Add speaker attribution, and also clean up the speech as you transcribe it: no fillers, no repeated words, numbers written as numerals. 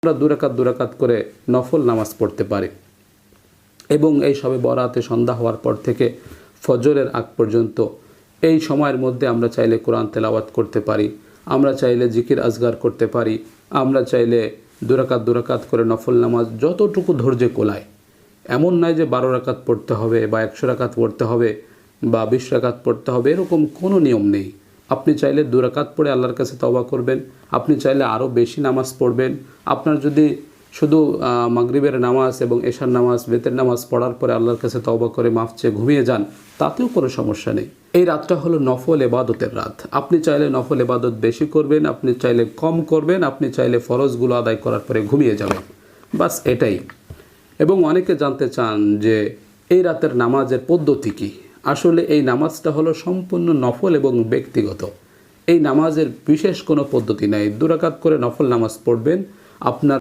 Speaker 1: আমরা দুরাকাত করে নফল নামাজ পড়তে পারি এবং এই শবে বরাতে সন্ধ্যা হওয়ার পর থেকে ফজরের আগ পর্যন্ত এই সময়ের মধ্যে আমরা চাইলে কোরআন তেলাওয়াত করতে পারি, আমরা চাইলে জিকির আজগার করতে পারি, আমরা চাইলে দুরাকাত করে নফল নামাজ যতটুকু ধৈর্যে কোলায়। এমন নয় যে 12 রাকাত পড়তে হবে বা 100 রাকাত পড়তে হবে বা 20 রাকাত পড়তে হবে, এরকম কোনো নিয়ম নেই। আপনি চাইলে 2 রাকাত পড়ে আল্লাহর কাছে তওবা করবেন, আপনি চাইলে আরও বেশি নামাজ পড়বেন। আপনার যদি শুধু মাগরিবের নামাজ এবং এশার নামাজ, বেতের নামাজ পড়ার পরে আল্লাহর কাছে তওবা করে মাফ চেয়ে ঘুমিয়ে যান, তাতেও কোনো সমস্যা নেই। এই রাতটা হলো নফল এবাদতের রাত। আপনি চাইলে নফল এবাদত বেশি করবেন, আপনি চাইলে কম করবেন, আপনি চাইলে ফরজগুলো আদায় করার পরে ঘুমিয়ে যাবেন, বাস এটাই। এবং অনেকে জানতে চান যে এই রাতের নামাজের পদ্ধতি কী। আসলে এই নামাজটা হলো সম্পূর্ণ নফল এবং ব্যক্তিগত। এই নামাজের বিশেষ কোনো পদ্ধতি নাই। 2 রাকাত করে নফল নামাজ পড়বেন, আপনার